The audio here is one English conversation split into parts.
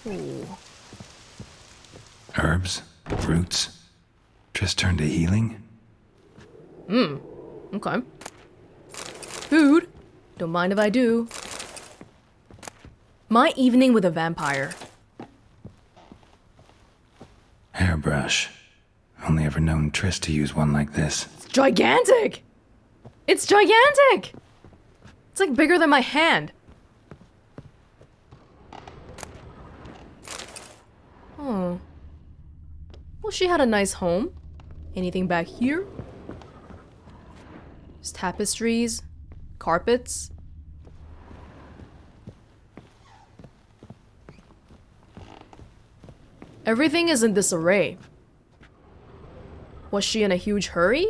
Ooh. Herbs? Roots? Triss turned to healing? Okay. Food? Don't mind if I do. My evening with a vampire. Hairbrush. Only ever known Triss to use one like this. It's gigantic! It's gigantic! It's like bigger than my hand. Oh. Well, she had a nice home. Anything back here? Just tapestries, carpets. Everything is in disarray. Was she in a huge hurry?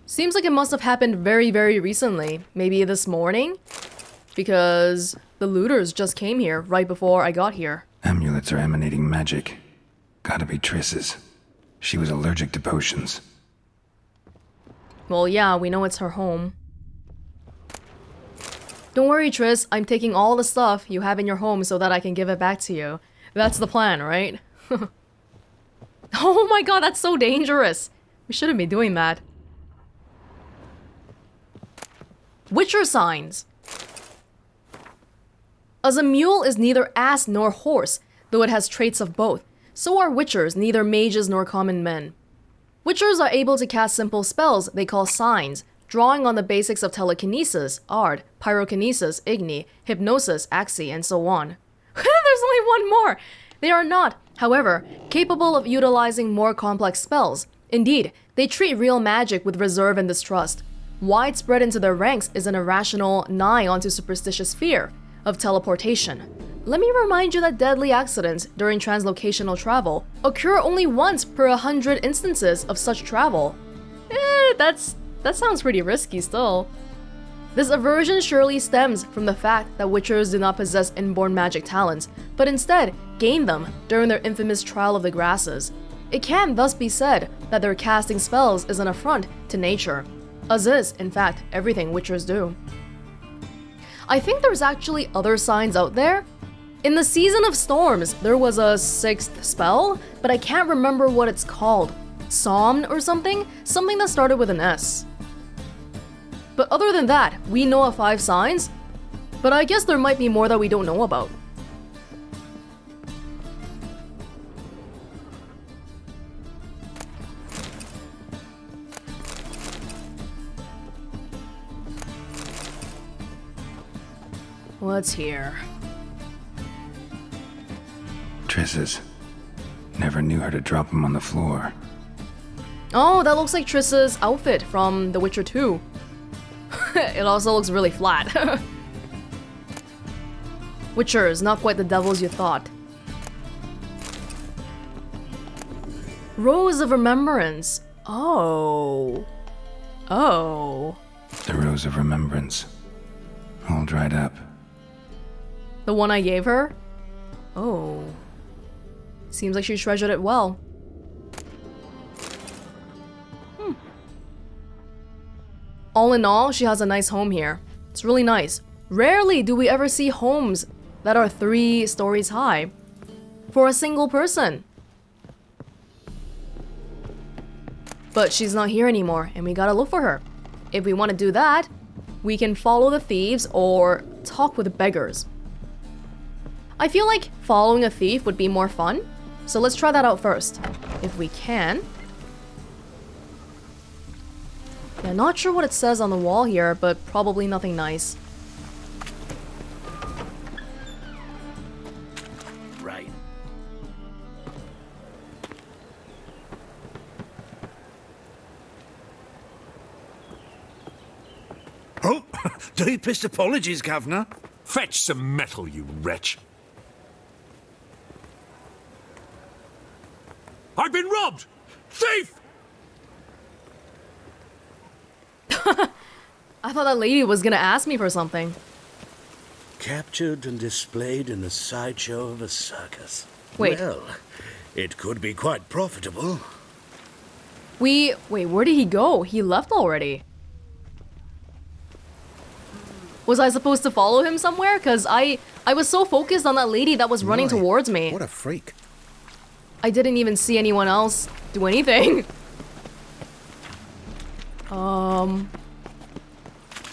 Seems like it must have happened very, very recently. Maybe this morning? Because the looters just came here right before I got here. Amulets are emanating magic. Gotta be Triss's. She was allergic to potions. Well, yeah, we know it's her home. Don't worry, Triss. I'm taking all the stuff you have in your home so that I can give it back to you. That's the plan, right? Oh my god, that's so dangerous. We shouldn't be doing that. Witcher signs. As a mule is neither ass nor horse, though it has traits of both, so are witchers neither mages nor common men. Witchers are able to cast simple spells they call signs, drawing on the basics of telekinesis, art, pyrokinesis, igni, hypnosis, axi, and so on. There's only one more! They are not, however, capable of utilizing more complex spells. Indeed, they treat real magic with reserve and distrust. Widespread into their ranks is an irrational, nigh onto superstitious fear of teleportation. Let me remind you that deadly accidents during translocational travel occur only once per 100 instances of such travel. That sounds pretty risky still. This aversion surely stems from the fact that witchers do not possess inborn magic talents, but instead gain them during their infamous trial of the grasses. It can thus be said that their casting spells is an affront to nature, as is, in fact, everything witchers do. I think there's actually other signs out there. In the Season of Storms, there was a 6th spell, but I can't remember what it's called. Somn or something? Something that started with an S. But other than that, we know of 5 signs, but I guess there might be more that we don't know about. What's here? Triss's. Never knew her to drop them on the floor. Oh, that looks like Triss's outfit from The Witcher 2. It also looks really flat. Witchers, not quite the devils you thought. Rose of Remembrance. Oh. Oh. The Rose of Remembrance. All dried up. The one I gave her? Oh. Seems like she treasured it well. All in all, she has a nice home here. It's really nice. Rarely do we ever see homes that are 3 stories high for a single person. But she's not here anymore, and we gotta look for her. If we want to do that, we can follow the thieves or talk with beggars. I feel like following a thief would be more fun, so let's try that out first, if we can. Yeah, not sure what it says on the wall here, but probably nothing nice. Right. Oh, deepest apologies, Governor. Fetch some metal, you wretch. I've been robbed! Thief! I thought that lady was gonna ask me for something. Captured and displayed in the sideshow of a circus. Wait. Well, it could be quite profitable. Wait, where did he go? He left already. Was I supposed to follow him somewhere? Because I was so focused on that lady that was running My, towards me. What a freak. I didn't even see anyone else do anything.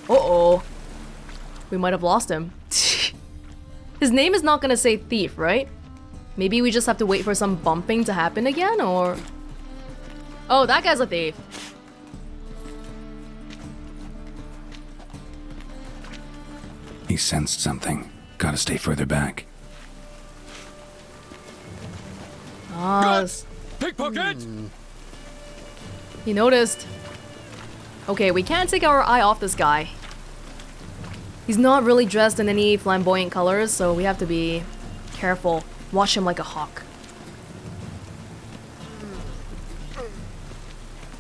Uh-oh. We might have lost him. His name is not gonna say thief, right? Maybe we just have to wait for some bumping to happen again, or... Oh, that guy's a thief. He sensed something. Gotta stay further back. Ah, Pickpocket! he noticed. Okay, we can't take our eye off this guy. He's not really dressed in any flamboyant colors, so we have to be careful. Watch him like a hawk.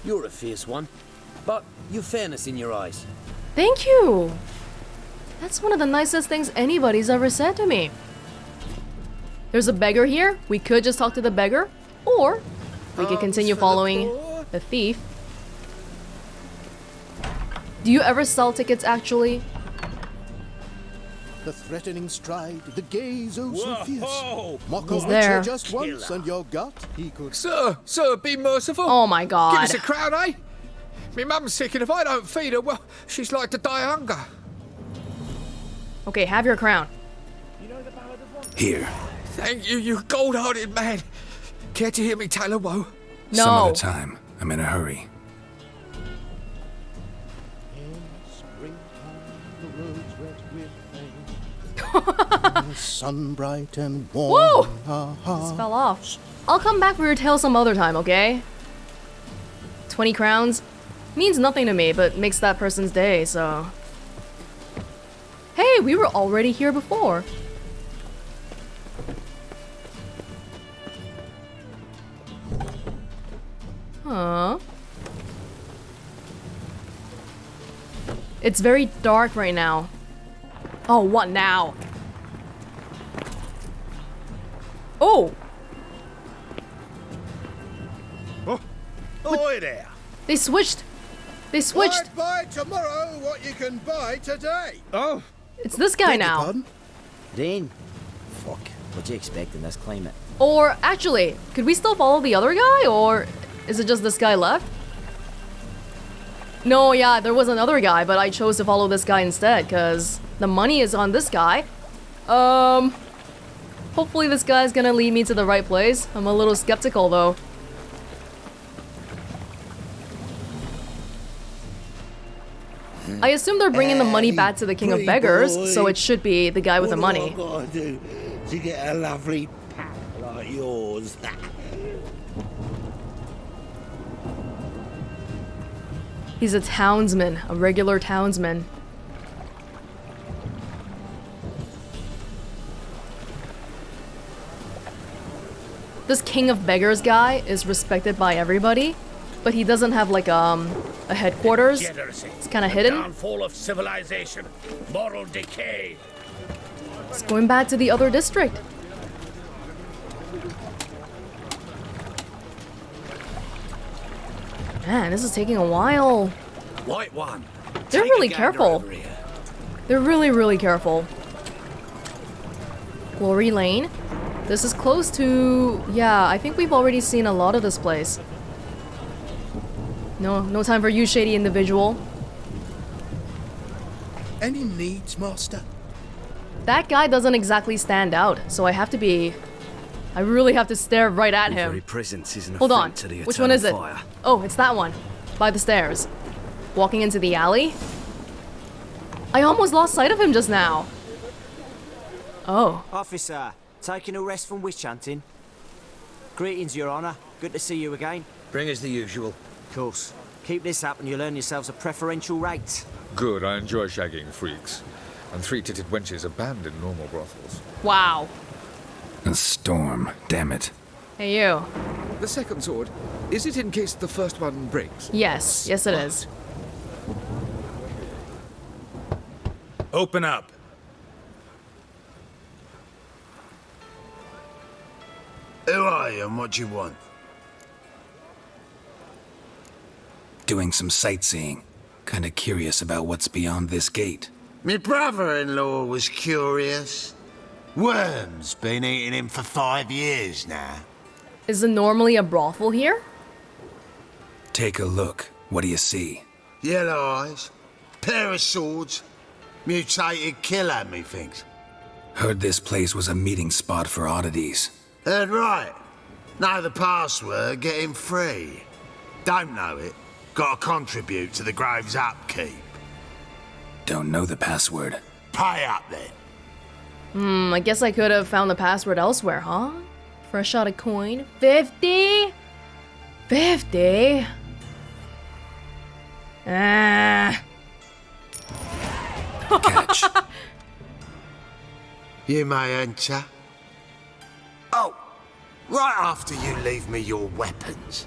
You're a fierce one, but you've fairness in your eyes. Thank you! That's one of the nicest things anybody's ever said to me. There's a beggar here. We could just talk to the beggar, or we could continue following the thief. Do you ever sell tickets, actually? The threatening stride, the gaze oh so fierce. Whoa! Mock He's a there. witcher just once, and your gut he could. Sir, be merciful. Oh my Give god. us a crown, eh? Me mum's sick, and if I don't feed her, well, she's like to die of hunger. Okay, have your crown. Here. Thank you, you gold-hearted man. Care to hear me tell a woe? Some No. other time. I'm in a hurry. In springtime, the roads wet with rain. The sun bright and warm. Whoa! Ha, ha. Just fell off. I'll come back for your tale some other time, okay? 20 crowns means nothing to me, but makes that person's day, so... Hey, we were already here before. Huh? It's very dark right now. Oh, what now? Oh! Oi there! They switched! They switched! Buy tomorrow what you can buy today. Oh, It's this guy Beg your now. pardon? Dean? Fuck. What do you expect in this climate? Or, actually, could we still follow the other guy, or is it just this guy left? No, yeah, there was another guy, but I chose to follow this guy instead, because the money is on this guy. Hopefully this guy's gonna lead me to the right place. I'm a little skeptical, though. I assume they're bringing the money back to the King of Beggars, so it should be the guy with the money. What do I gotta do to get a lovely pack like yours? He's a townsman, a regular townsman. This King of Beggars guy is respected by everybody, but he doesn't have like a headquarters. It's kind of hidden. Downfall of civilization, moral decay. It's going back to the other district. Man, this is taking a while. White one. They're take a really gander careful. over here. They're really, really careful. Glory Lane. This is close to... Yeah, I think we've already seen a lot of this place. No time for you, shady individual. Any needs, master? That guy doesn't exactly stand out, so I have to be... I really have to stare right at Your very him. presence is an Hold on, affront to the which one is it? eternal fire. Oh, it's that one. By the stairs. Walking into the alley? I almost lost sight of him just now. Oh. Officer, taking a rest from witch hunting? Greetings, Your Honour. Good to see you again. Bring us the usual. Of course. Keep this up and you'll earn yourselves a preferential rate. Good, I enjoy shagging freaks. And three-titted wenches abandon normal brothels. Wow. A storm, damn it. Hey, you. The second sword, is it in case the first one breaks? Yes. Yes, it is. Open up. Who are you and what do you want? Doing some sightseeing. Kinda curious about what's beyond this gate. My brother-in-law was curious. Worms been eating him for 5 years now. Is there normally a brothel here? Take a look. What do you see? Yellow eyes, pair of swords, mutated killer, methinks. Heard this place was a meeting spot for oddities. Heard right. Know the password, get him free. Don't know it, gotta contribute to the grove's upkeep. Don't know the password. Pay up then. I guess I could have found the password elsewhere, huh? For a shot of coin. 50? 50? Ah. Catch. You may enter. Oh, right after you leave me your weapons.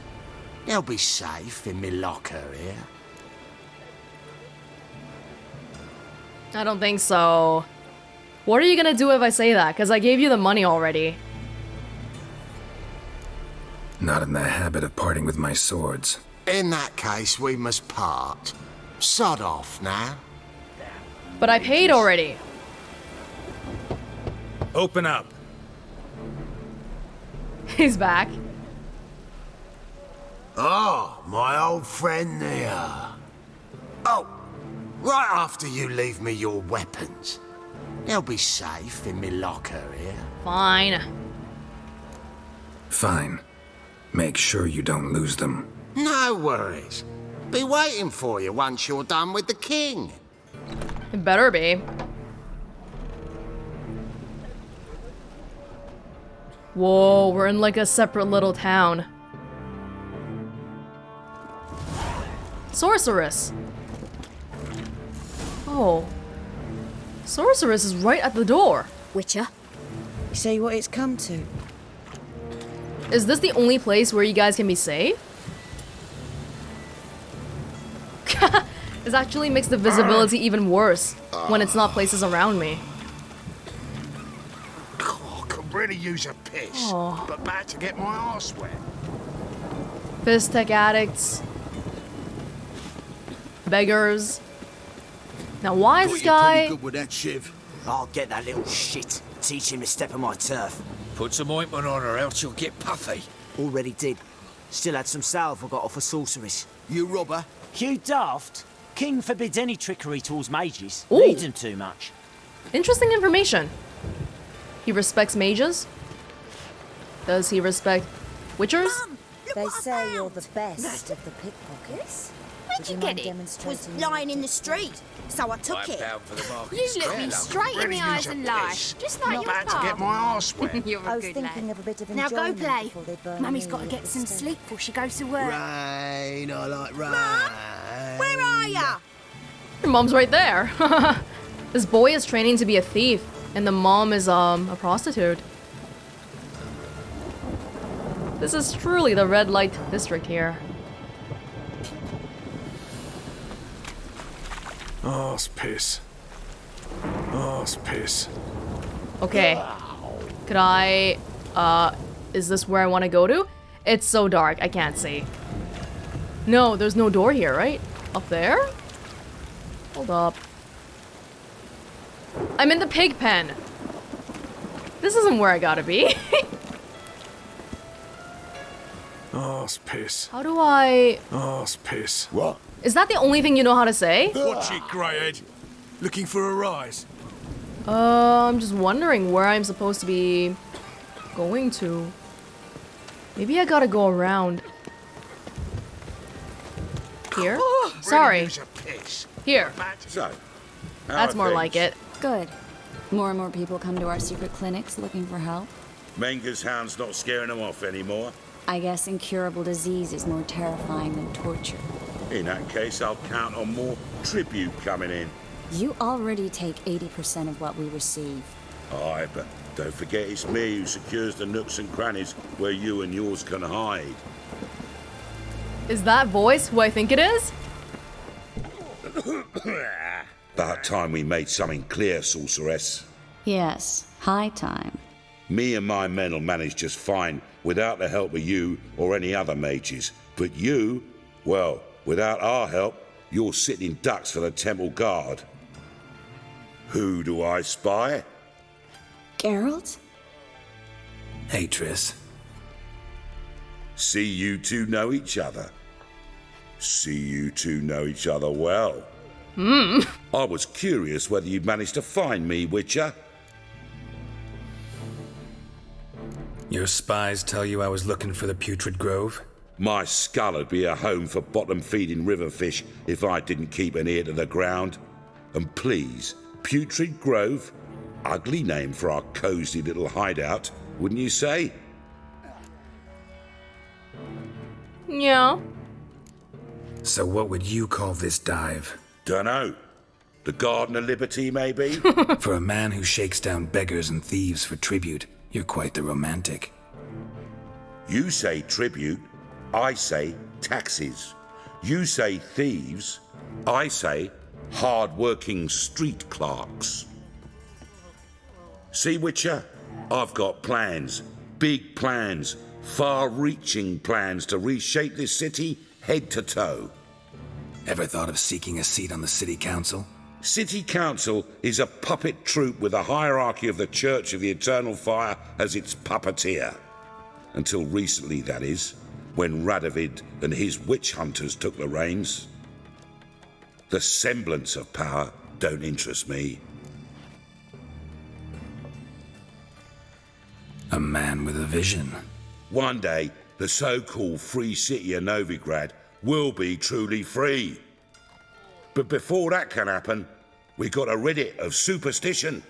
They'll be safe in me locker here. I don't think so. What are you gonna do if I say that? Because I gave you the money already. Not in the habit of parting with my swords. In that case, we must part. Sod off now. But I paid already. Open up. He's back. Oh, my old friend there. Oh, right after you leave me your weapons. They'll be safe in me locker here. Fine. Fine. Make sure you don't lose them. No worries. Be waiting for you once you're done with the king. It better be. Whoa, we're in like a separate little town. Sorceress. Oh. Sorceress is right at the door. Witcher, you see what it's come to? Is this the only place where you guys can be safe? This actually makes the visibility even worse when it's not places around me. Oh, could really use a piss, Oh. but bad to get my arse wet. Fizz tech addicts. Beggars. Now why is this guy... Good with that shiv. I'll get that little shit. Teach him to step on my turf. Put some ointment on her, else she'll get puffy. Already did. Still had some salve I got off a sorceress. You robber. You daft. King forbids any trickery towards mages. Ooh. Needs them too much. Interesting information. He respects mages? Does he respect witchers? They say you're the best of the pickpockets. Where'd you get it? Was lying in the street, so I took it. For the market You look me straight in the eyes and lie, just like your Bad to get my father. arse wet. You're I a was good thinking lad. of a bit of Now enjoyment go play. before they burn Mummy's me got to get at some the stake. sleep before she goes to work. Rain, I like rain. Where are ya? Your mom's right there. This boy is training to be a thief, and the mom is a prostitute. This is truly the red light district here. Arse piss. Arse piss. Okay. Could I, is this where I want to go to? It's so dark, I can't see. No, there's no door here, right? Up there? Hold up. I'm in the pig pen. This isn't where I gotta be. Arse piss. How do I... Arse piss. What? Is that the only thing you know how to say? Watch it, greyhead. Looking for a rise. I'm just wondering where I'm supposed to be going to. Maybe I gotta go around. Here? Sorry. Here. So, That's more like it. Good. More and more people come to our secret clinics looking for help. Menger's hound's not scaring them off anymore. I guess incurable disease is more terrifying than torture. In that case, I'll count on more tribute coming in. You already take 80% of what we receive. Aye, but don't forget it's me who secures the nooks and crannies where you and yours can hide. Is that voice who I think it is? About time we made something clear, sorceress. Yes, high time. Me and my men will manage just fine without the help of you or any other mages. But you, well, without our help, you're sitting ducks for the temple guard. Who do I spy? Geralt? Hey, Triss. See you two know each other. See you two know each other well. I was curious whether you'd managed to find me, Witcher. Your spies tell you I was looking for the Putrid Grove? My skull'd be a home for bottom-feeding river fish if I didn't keep an ear to the ground. And please, Putrid Grove? Ugly name for our cosy little hideout, wouldn't you say? Yeah. So what would you call this dive? Dunno. The Garden of Liberty, maybe? For a man who shakes down beggars and thieves for tribute, you're quite the romantic. You say tribute, I say taxes. You say thieves, I say hard-working street clerks. See, Witcher, I've got plans, big plans, far-reaching plans to reshape this city head to toe. Ever thought of seeking a seat on the city council? City Council is a puppet troupe with the hierarchy of the Church of the Eternal Fire as its puppeteer. Until recently, that is, when Radovid and his witch hunters took the reins. The semblance of power don't interest me. A man with a vision. One day, the so-called free city of Novigrad will be truly free. But before that can happen, we gotta rid it of superstition,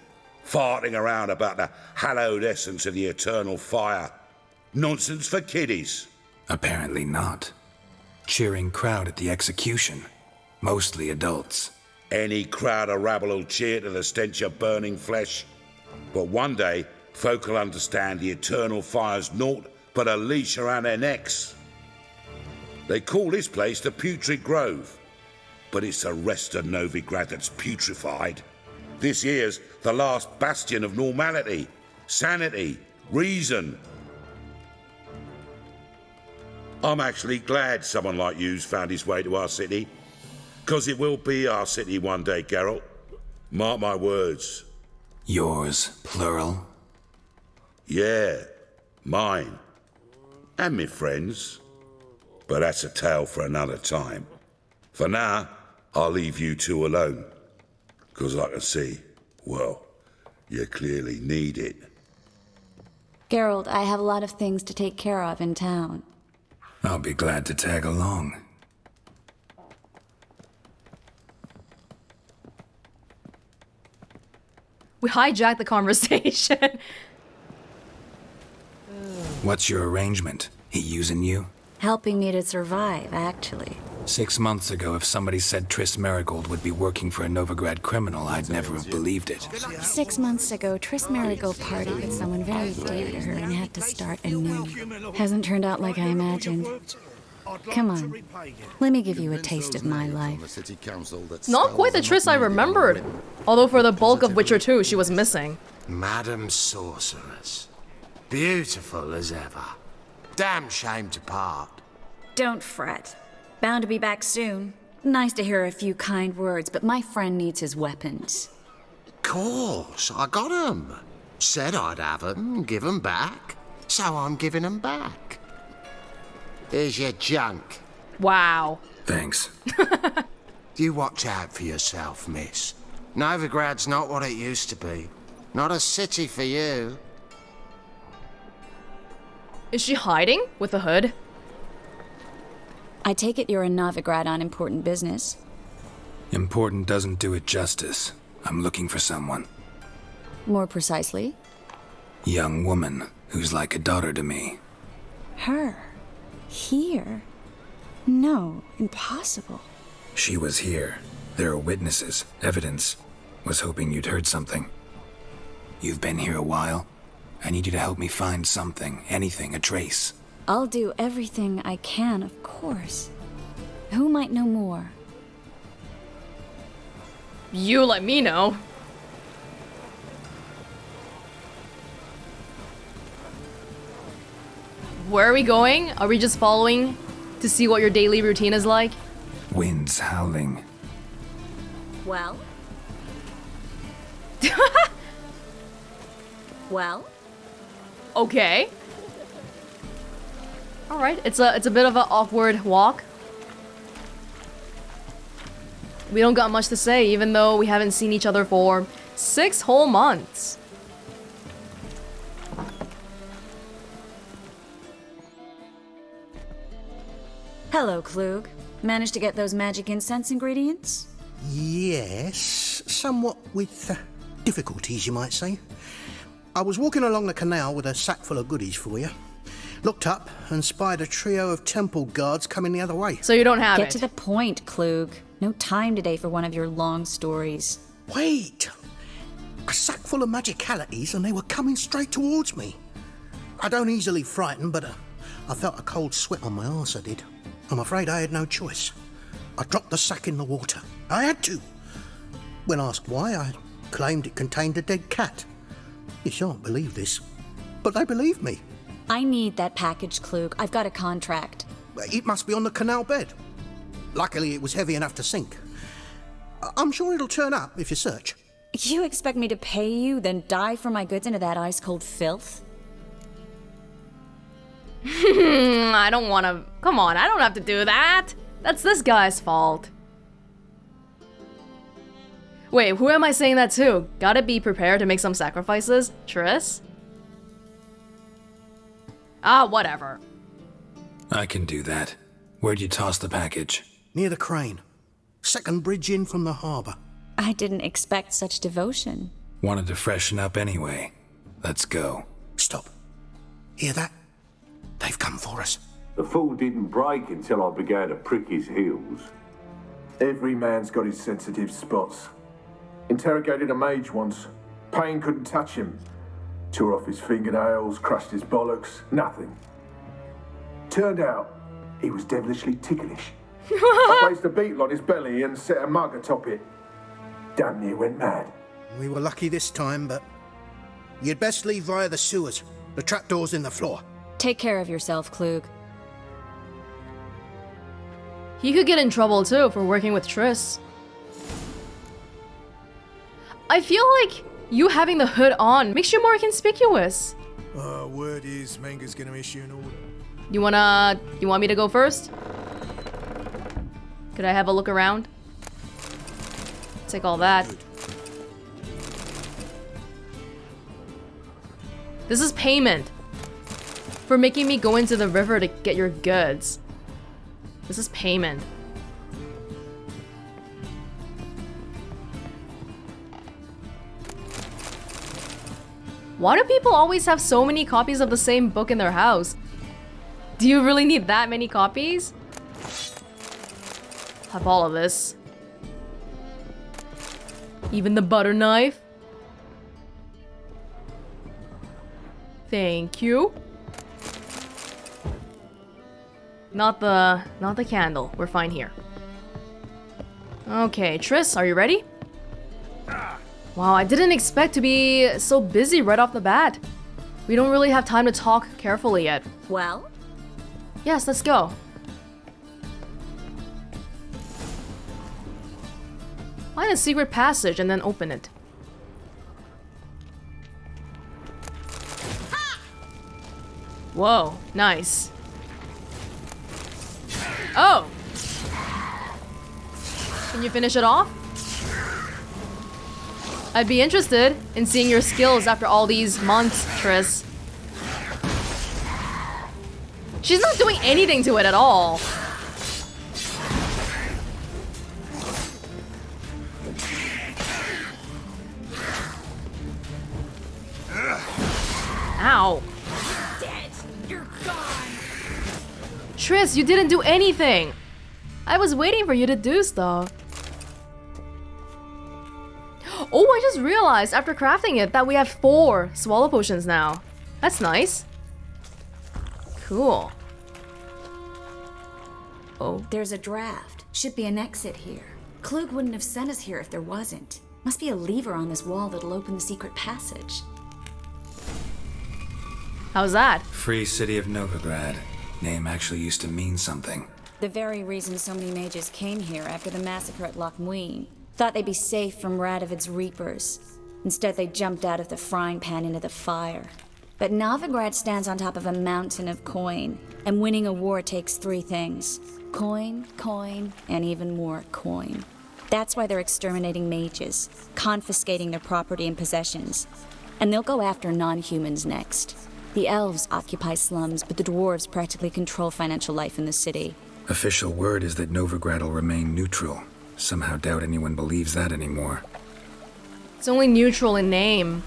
farting around about the hallowed essence of the eternal fire. Nonsense for kiddies. Apparently not. Cheering crowd at the execution. Mostly adults. Any crowd of rabble'll cheer to the stench of burning flesh. But one day, folk will understand the eternal fire's naught but a leash around their necks. They call this place the Putrid Grove, but it's the rest of Novigrad that's putrefied. This here's the last bastion of normality, sanity, reason. I'm actually glad someone like you's found his way to our city, 'cause it will be our city one day, Geralt. Mark my words. Yours, plural? Yeah, mine. And me friends. But that's a tale for another time. For now, I'll leave you two alone. 'Cause I can see, well, you clearly need it. Geralt, I have a lot of things to take care of in town. I'll be glad to tag along. We hijacked the conversation. What's your arrangement? He using you? Helping me to survive, actually. 6 months ago, if somebody said Triss Merigold would be working for a Novigrad criminal, I'd never have believed it. 6 months ago, Triss Merigold partied with someone very dear to her and had to start anew. Hasn't turned out like I imagined. Come on, let me give you a taste of my life. Not quite the Triss I remembered. Although for the bulk of Witcher 2, she was missing. Madam Sorceress. Beautiful as ever. Damn shame to part. Don't fret. Bound to be back soon. Nice to hear a few kind words, but my friend needs his weapons. Course, I got 'em. Said I'd have 'em, give 'em back. So I'm giving 'em back. Here's your junk. Wow. Thanks. You watch out for yourself, miss. Novigrad's not what it used to be. Not a city for you. Is she hiding with a hood? I take it you're in Novigrad on important business. Important doesn't do it justice. I'm looking for someone. More precisely? Young woman who's like a daughter to me. Her? Here? No, impossible. She was here. There are witnesses, evidence. Was hoping you'd heard something. You've been here a while. I need you to help me find something, anything, a trace. I'll do everything I can, of course. Who might know more? You let me know. Where are we going? Are we just following to see what your daily routine is like? Winds howling. Well? Well? Okay. Alright, it's a bit of an awkward walk. We don't got much to say, even though we haven't seen each other for 6 whole months. Hello, Klug. Managed to get those magic incense ingredients? Yes, somewhat with difficulties, you might say. I was walking along the canal with a sack full of goodies for you. Looked up and spied a trio of temple guards coming the other way. So you don't have Get to the point, Klug. No time today for one of your long stories. Wait! A sack full of magicalities and they were coming straight towards me. I don't easily frighten, but I felt a cold sweat on my arse, I did. I'm afraid I had no choice. I dropped the sack in the water. I had to. When asked why, I claimed it contained a dead cat. You shan't believe this, but they believed me. I need that package, Klug. I've got a contract. It must be on the canal bed. Luckily, it was heavy enough to sink. I'm sure it'll turn up if you search. You expect me to pay you, then dive for my goods into that ice-cold filth? I don't want to... Come on, I don't have to do that. That's this guy's fault. Wait, who am I saying that to? Gotta be prepared to make some sacrifices? Triss? Ah, whatever. I can do that. Where'd you toss the package? Near the crane. Second bridge in from the harbour. I didn't expect such devotion. Wanted to freshen up anyway. Let's go. Stop. Hear that? They've come for us. The fool didn't break until I began to prick his heels. Every man's got his sensitive spots. Interrogated a mage once. Pain couldn't touch him. Tore off his fingernails, crushed his bollocks, nothing. Turned out, he was devilishly ticklish. I placed a beetle on his belly and set a mug atop it. Damn near went mad. We were lucky this time, but you'd best leave via the sewers. The trapdoor's in the floor. Take care of yourself, Klug. He could get in trouble too for working with Triss. I feel like you having the hood on makes you more conspicuous. Word is Manga's gonna issue an order. You want me to go first? Could I have a look around? Take all that. This is payment for making me go into the river to get your goods. This is payment. Why do people always have so many copies of the same book in their house? Do you really need that many copies? Have all of this. Even the butter knife. Thank you. Not the candle. We're fine here. Okay, Triss, are you ready? Wow, I didn't expect to be so busy right off the bat. We don't really have time to talk carefully yet. Well? Yes, let's go. Find a secret passage and then open it. Whoa, nice. Oh! Can you finish it off? I'd be interested in seeing your skills after all these months, Triss. She's not doing anything to it at all. Ow. Dead. You're gone. Triss, you didn't do anything. I was waiting for you to do stuff. Oh, I just realized after crafting it that we have 4 swallow potions now. That's nice. Cool. Oh. There's a draft. Should be an exit here. Klug wouldn't have sent us here if there wasn't. Must be a lever on this wall that'll open the secret passage. How's that? Free City of Novigrad. Name actually used to mean something. The very reason so many mages came here after the massacre at Loch Muin. Thought they'd be safe from Radovid's reapers. Instead, they jumped out of the frying pan into the fire. But Novigrad stands on top of a mountain of coin, and winning a war takes 3 things. Coin, coin, and even more coin. That's why they're exterminating mages, confiscating their property and possessions. And they'll go after non-humans next. The elves occupy slums, but the dwarves practically control financial life in the city. Official word is that Novigrad will remain neutral. Somehow doubt anyone believes that anymore. It's only neutral in name.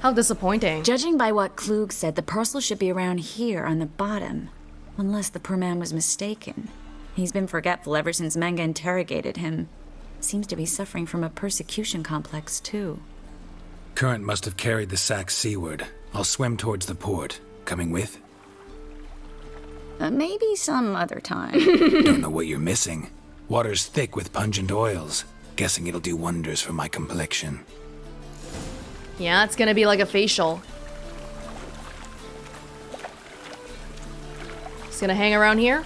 How disappointing. Judging by what Klug said, the parcel should be around here on the bottom. Unless the poor man was mistaken. He's been forgetful ever since Manga interrogated him. Seems to be suffering from a persecution complex, too. Current must have carried the sack seaward. I'll swim towards the port. Coming with? Maybe some other time. Don't know what you're missing. Water's thick with pungent oils. Guessing it'll do wonders for my complexion. Yeah, it's gonna be like a facial. Just gonna hang around here?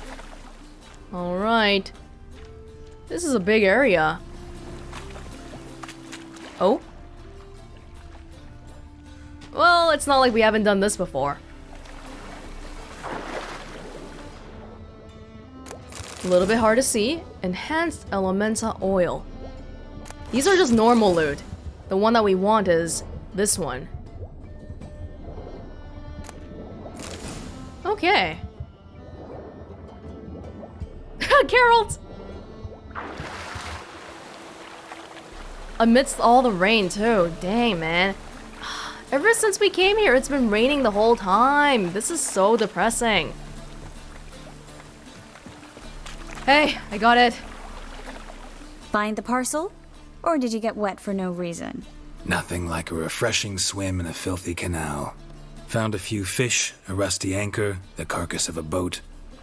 Alright. This is a big area. Oh? Well, it's not like we haven't done this before. A little bit hard to see. Enhanced Elementa Oil. These are just normal loot. The one that we want is this one. Okay. Geralt! Amidst all the rain too. Dang, man. Ever since we came here, it's been raining the whole time. This is so depressing. Hey, I got it. Find the parcel? Or did you get wet for no reason? Nothing like a refreshing swim in a filthy canal. Found a few fish, a rusty anchor, the carcass of a boat.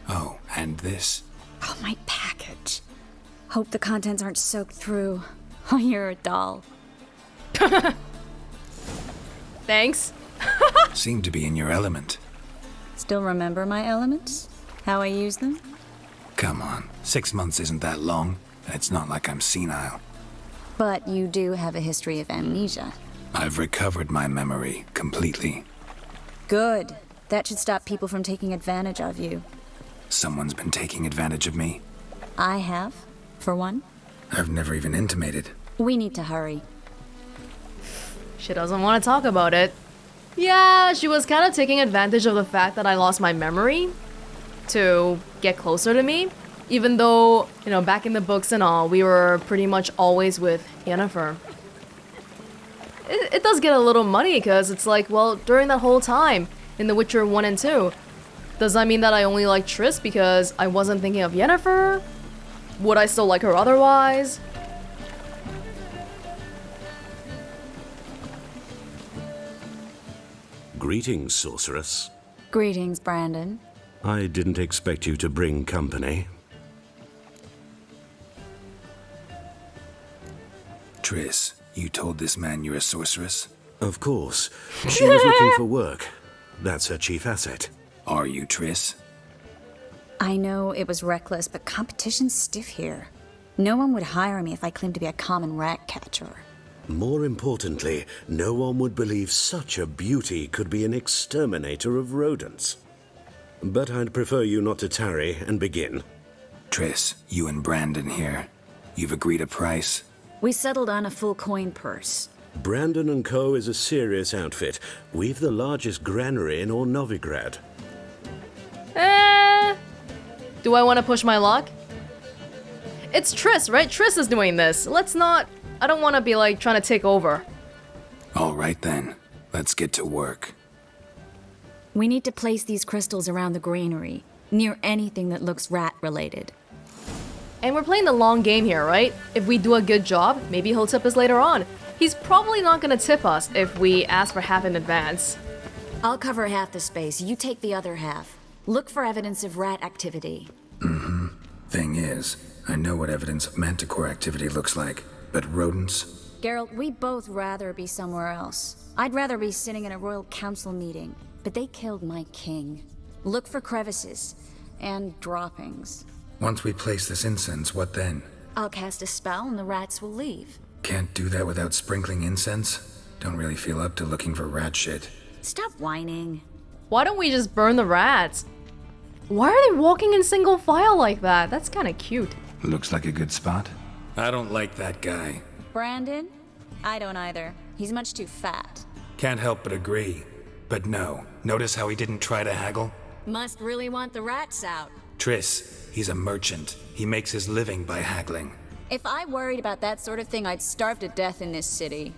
Oh, and this. Oh, my package. Hope the contents aren't soaked through. Oh, you're a doll. Thanks. Seem to be in your element. Still remember my elements? How I use them? Come on, 6 months isn't that long, and it's not like I'm senile. But you do have a history of amnesia. I've recovered my memory completely. Good. That should stop people from taking advantage of you. Someone's been taking advantage of me. I have, for one. I've never even intimated. We need to hurry. She doesn't want to talk about it. Yeah, she was kind of taking advantage of the fact that I lost my memory to get closer to me. Even though, you know, back in the books and all, we were pretty much always with Yennefer. It does get a little muddy because it's like, well, during that whole time in The Witcher 1 and 2, does that mean that I only like Triss because I wasn't thinking of Yennefer? Would I still like her otherwise? Greetings, sorceress. Greetings, Brandon. I didn't expect you to bring company. Triss, you told this man you're a sorceress? Of course. She was looking for work. That's her chief asset. Are you, Triss? I know it was reckless, but competition's stiff here. No one would hire me if I claimed to be a common rat catcher. More importantly, no one would believe such a beauty could be an exterminator of rodents. But I'd prefer you not to tarry and begin. Triss, you and Brandon here. You've agreed a price? We settled on a full coin purse. Brandon & Co. is a serious outfit. We've the largest granary in all Novigrad. Do I want to push my luck? It's Triss, right? Triss is doing this. Let's not... I don't want to be like trying to take over. All right then. Let's get to work. We need to place these crystals around the granary, near anything that looks rat-related. And we're playing the long game here, right? If we do a good job, maybe he'll tip us later on. He's probably not gonna tip us if we ask for half in advance. I'll cover half the space, you take the other half. Look for evidence of rat activity. Mm-hmm. Thing is, I know what evidence of manticore activity looks like, but rodents? Geralt, we'd both rather be somewhere else. I'd rather be sitting in a royal council meeting, but they killed my king. Look for crevices and droppings. Once we place this incense, what then? I'll cast a spell and the rats will leave. Can't do that without sprinkling incense? Don't really feel up to looking for rat shit. Stop whining. Why don't we just burn the rats? Why are they walking in single file like that? That's kind of cute. Looks like a good spot. I don't like that guy. Brandon? I don't either. He's much too fat. Can't help but agree. But no, notice how he didn't try to haggle? Must really want the rats out. Triss, he's a merchant. He makes his living by haggling. If I worried about that sort of thing, I'd starve to death in this city.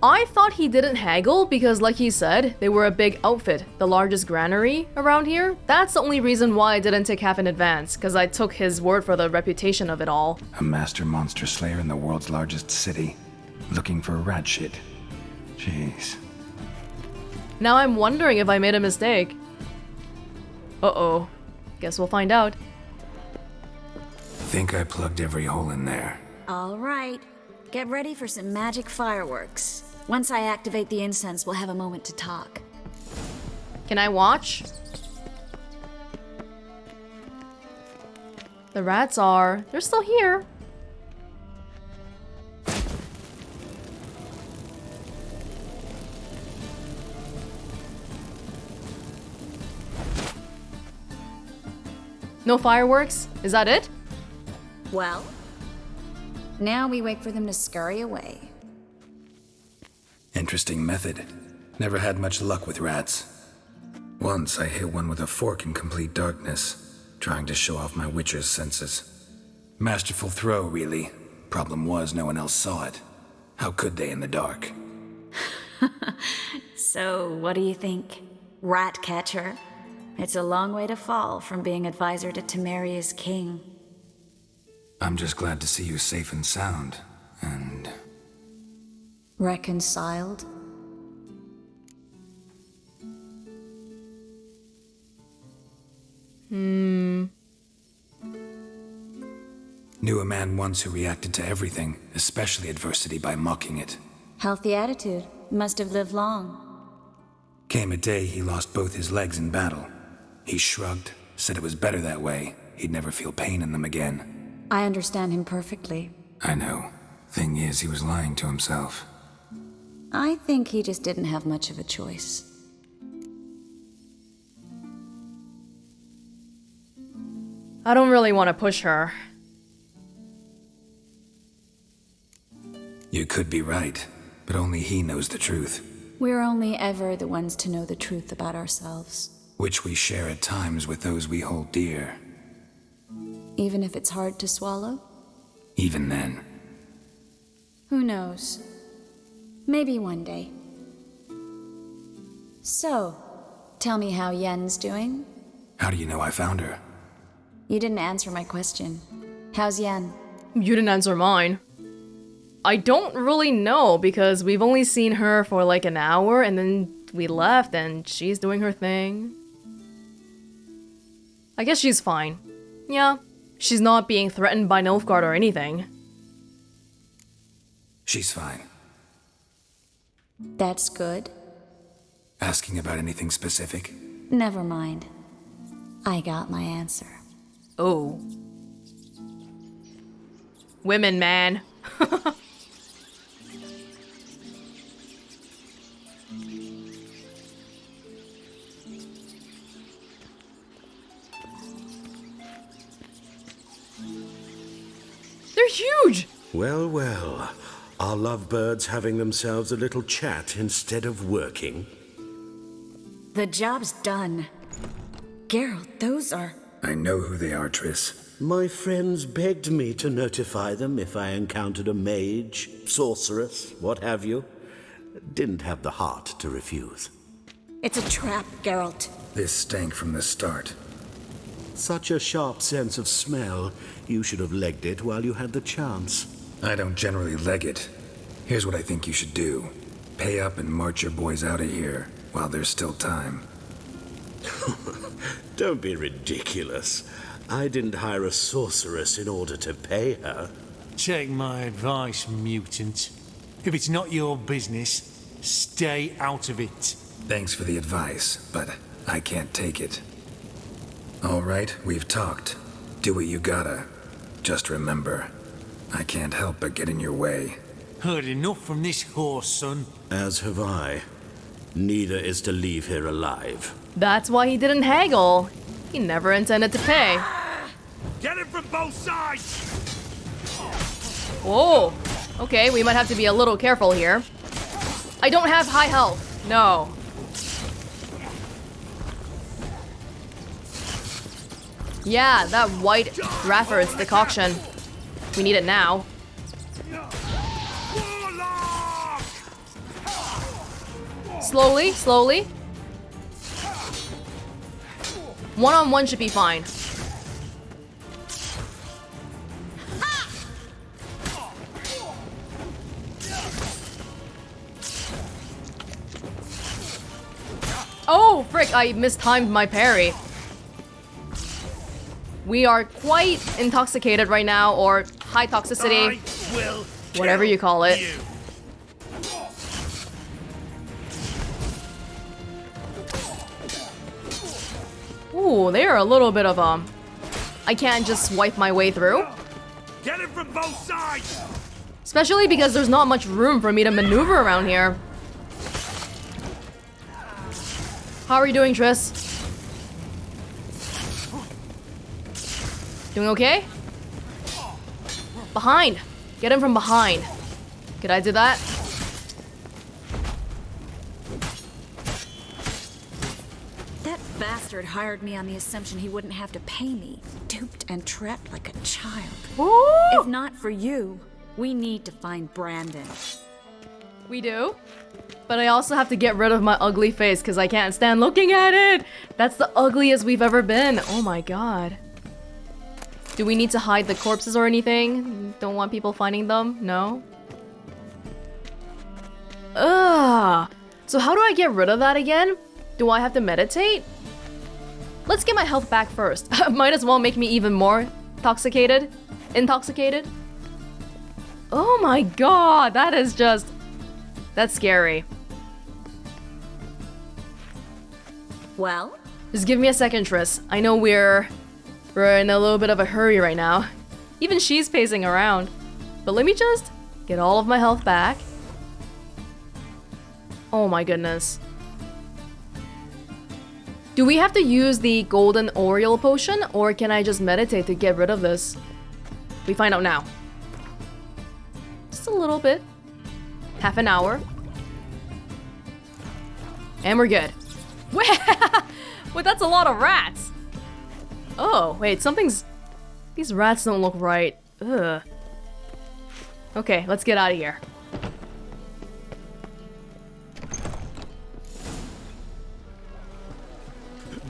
I thought he didn't haggle because, like he said, they were a big outfit, the largest granary around here. That's the only reason why I didn't take half in advance, because I took his word for the reputation of it all. A master monster slayer in the world's largest city, looking for rat shit. Jeez. Now I'm wondering if I made a mistake. Uh-oh. Guess we'll find out. Think I plugged every hole in there. All right. Get ready for some magic fireworks. Once I activate the incense, we'll have a moment to talk. Can I watch? The rats are... they're still here. No fireworks? Is that it? Well, now we wait for them to scurry away. Interesting method. Never had much luck with rats. Once I hit one with a fork in complete darkness, trying to show off my witcher's senses. Masterful throw, really. Problem was, no one else saw it. How could they in the dark? So, what do you think? Rat catcher? It's a long way to fall from being advisor to Temeria's king. I'm just glad to see you safe and sound, and... reconciled? Knew a man once who reacted to everything, especially adversity, by mocking it. Healthy attitude. Must have lived long. Came a day he lost both his legs in battle. He shrugged, said it was better that way. He'd never feel pain in them again. I understand him perfectly. I know. Thing is, he was lying to himself. I think he just didn't have much of a choice. I don't really want to push her. You could be right, but only he knows the truth. We're only ever the ones to know the truth about ourselves. Which we share at times with those we hold dear. Even if it's hard to swallow? Even then. Who knows? Maybe one day. So, tell me how Yen's doing? How do you know I found her? You didn't answer my question. How's Yen? You didn't answer mine. I don't really know because we've only seen her for like an hour and then we left and she's doing her thing. I guess she's fine. Yeah, she's not being threatened by Nilfgaard or anything. She's fine. That's good. Asking about anything specific? Never mind. I got my answer. Oh. Women, man. They're huge! Well, well. Are lovebirds having themselves a little chat instead of working? The job's done. Geralt, those are... I know who they are, Triss. My friends begged me to notify them if I encountered a mage, sorceress, what have you. Didn't have the heart to refuse. It's a trap, Geralt. This stank from the start. Such a sharp sense of smell. You should have legged it while you had the chance. I don't generally leg it. Here's what I think you should do. Pay up and march your boys out of here while there's still time. Don't be ridiculous. I didn't hire a sorceress in order to pay her. Take my advice, mutant. If it's not your business, stay out of it. Thanks for the advice, but I can't take it. All right, we've talked. Do what you gotta. Just remember, I can't help but get in your way. Heard enough from this horse, son. As have I. Neither is to leave here alive. That's why he didn't haggle. He never intended to pay. Get it from both sides! Whoa. Okay, we might have to be a little careful here. I don't have high health. No. Yeah, that white Rafford's decoction. We need it now. Slowly, slowly. One-on-one should be fine. Oh, frick, I mistimed my parry. We are quite intoxicated right now, or high toxicity, whatever you call it. Ooh, they are a little bit of I can't just swipe my way through. Get it from both sides! Especially because there's not much room for me to maneuver around here. How are you doing, Triss? Doing okay? Behind! Get him from behind. Could I do that? That bastard hired me on the assumption he wouldn't have to pay me. Duped and trapped like a child. Ooh. If not for you, we need to find Brandon. We do? But I also have to get rid of my ugly face because I can't stand looking at it. That's the ugliest we've ever been. Oh my god. Do we need to hide the corpses or anything? Don't want people finding them? No? Ugh. So how do I get rid of that again? Do I have to meditate? Let's get my health back first. Might as well make me even more intoxicated. Oh my god, that is just... That's scary. Well? Just give me a second, Triss. I know we're in a little bit of a hurry right now. Even she's pacing around. But let me just get all of my health back. Oh my goodness. Do we have to use the golden Oriole potion, or can I just meditate to get rid of this? We find out now. Just a little bit. Half an hour. And we're good. Wait, that's a lot of rats. Oh, wait, something's... These rats don't look right. Ugh. Okay, let's get out of here.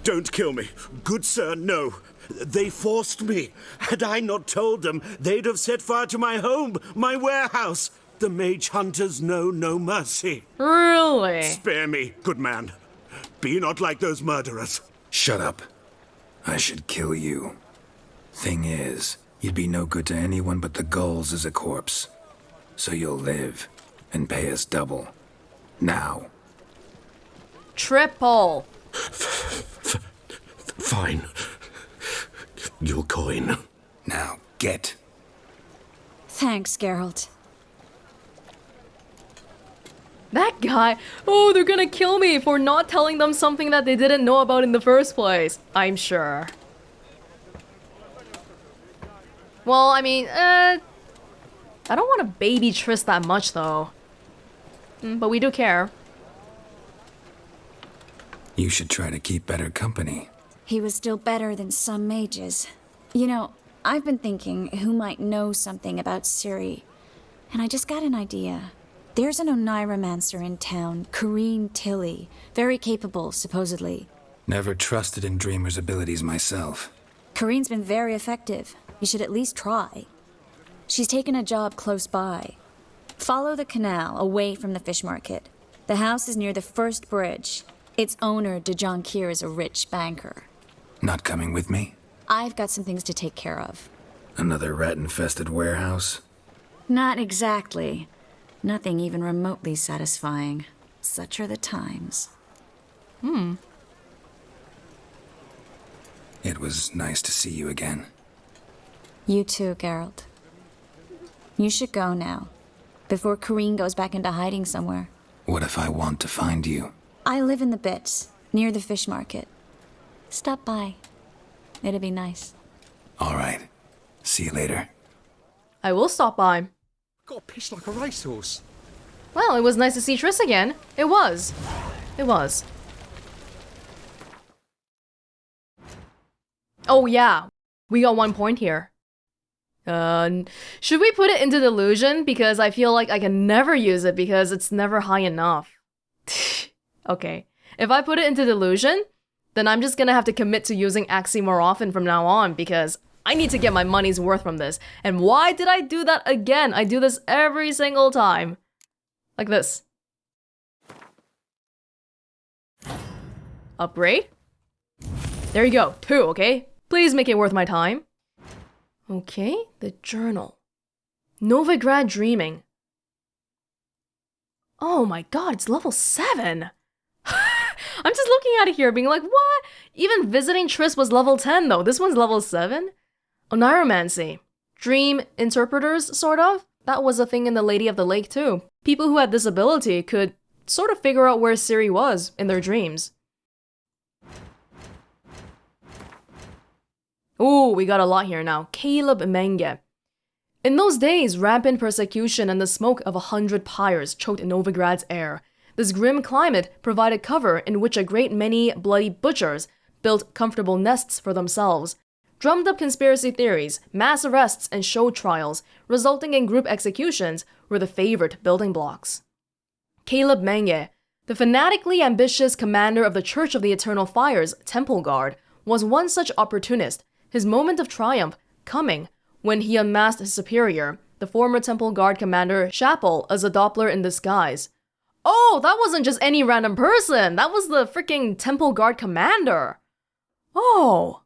Don't kill me. Good sir, no. They forced me. Had I not told them, they'd have set fire to my home, my warehouse. The mage hunters know no mercy. Really? Spare me, good man. Be not like those murderers. Shut up. I should kill you. Thing is, you'd be no good to anyone but the gulls as a corpse. So you'll live and pay us double. Now. Triple. Fine. Your coin. Now, get. Thanks, Geralt. That guy. Oh, they're gonna kill me for not telling them something that they didn't know about in the first place. I'm sure. Well, I mean, I don't want to baby Triss that much, though. But we do care. You should try to keep better company. He was still better than some mages. You know, I've been thinking who might know something about Ciri. And I just got an idea. There's an Oniromancer in town, Corrine Tilly. Very capable, supposedly. Never trusted in Dreamer's abilities myself. Corrine's been very effective. You should at least try. She's taken a job close by. Follow the canal away from the fish market. The house is near the first bridge. Its owner, Dejon Kier, is a rich banker. Not coming with me? I've got some things to take care of. Another rat-infested warehouse? Not exactly. Nothing even remotely satisfying. Such are the times. It was nice to see you again. You too, Geralt. You should go now. before Kareen goes back into hiding somewhere. What if I want to find you? I live in the bits, near the fish market. Stop by. It'd be nice. All right. See you later. I will stop by. Got pissed like a racehorse. Well, it was nice to see Triss again. It was. It was. Oh yeah, we got 1 point here. Should we put it into delusion? Because I feel like I can never use it because it's never high enough. Okay, if I put it into delusion, then I'm just gonna have to commit to using Axie more often from now on because I need to get my money's worth from this. And why did I do that again? I do this every single time. Like this. Upgrade. There you go, 2, okay? Please make it worth my time. Okay, the journal. Novigrad Dreaming. Oh my god, it's level 7! I'm just looking at it here being like, what? Even visiting Triss was level 10 though, this one's level 7? Oniromancy. Dream interpreters, sort of? That was a thing in the Lady of the Lake too. People who had this ability could sort of figure out where Ciri was in their dreams. Ooh, we got a lot here now. Caleb Menge. In those days, rampant persecution and the smoke of 100 pyres choked Novigrad's air. This grim climate provided cover in which a great many bloody butchers built comfortable nests for themselves. Drummed up conspiracy theories, mass arrests, and show trials, resulting in group executions, were the favorite building blocks. Caleb Menge, the fanatically ambitious commander of the Church of the Eternal Fire's Temple Guard, was one such opportunist, his moment of triumph coming when he unmasked his superior, the former Temple Guard commander Chapel, as a Doppler in disguise. Oh, that wasn't just any random person! That was the freaking Temple Guard commander! Oh!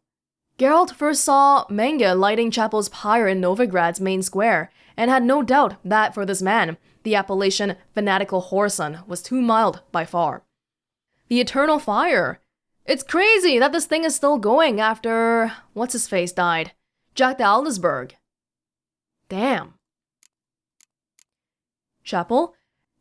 Geralt first saw Menge lighting Chapel's pyre in Novigrad's main square, and had no doubt that for this man, the appellation fanatical whoreson was too mild by far. The Eternal Fire. It's crazy that this thing is still going after... what's-his-face died? Jack de Aldesberg. Damn. Chapel?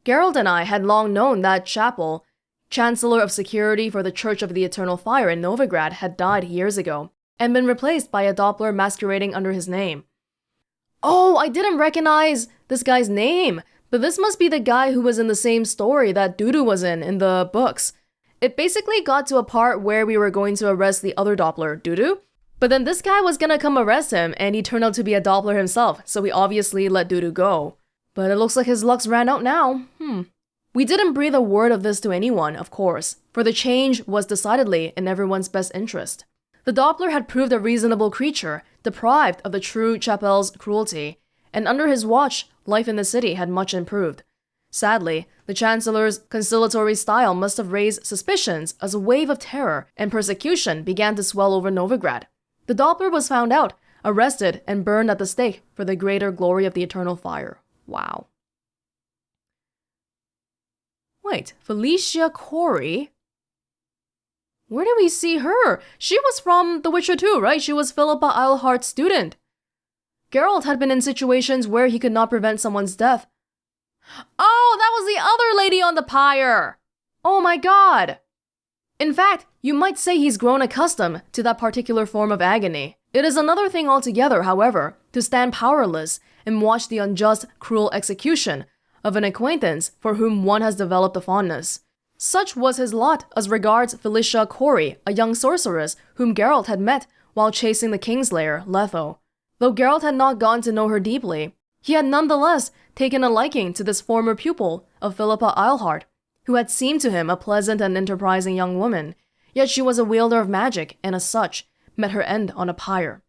Geralt and I had long known that Chapel, Chancellor of Security for the Church of the Eternal Fire in Novigrad, had died years ago, and been replaced by a Doppler masquerading under his name. Oh, I didn't recognize this guy's name, but this must be the guy who was in the same story that Dudu was in the books. It basically got to a part where we were going to arrest the other Doppler, Dudu, but then this guy was gonna come arrest him, and he turned out to be a Doppler himself, so we obviously let Dudu go. But it looks like his luck's ran out now. We didn't breathe a word of this to anyone, of course, for the change was decidedly in everyone's best interest. The Doppler had proved a reasonable creature, deprived of the true Chapel's cruelty, and under his watch, life in the city had much improved. Sadly, the Chancellor's conciliatory style must have raised suspicions as a wave of terror and persecution began to swell over Novigrad. The Doppler was found out, arrested, and burned at the stake for the greater glory of the Eternal Fire. Wow. Wait, Felicia Corey? Where did we see her? She was from The Witcher 2, right? She was Philippa Eilhart's student. Geralt had been in situations where he could not prevent someone's death. Oh, that was the other lady on the pyre! Oh my god! In fact, you might say he's grown accustomed to that particular form of agony. It is another thing altogether, however, to stand powerless and watch the unjust, cruel execution of an acquaintance for whom one has developed a fondness. Such was his lot as regards Felicia Corey, a young sorceress whom Geralt had met while chasing the Kingslayer, Letho. Though Geralt had not gone to know her deeply, he had nonetheless taken a liking to this former pupil of Philippa Eilhart, who had seemed to him a pleasant and enterprising young woman, yet she was a wielder of magic, and as such, met her end on a pyre.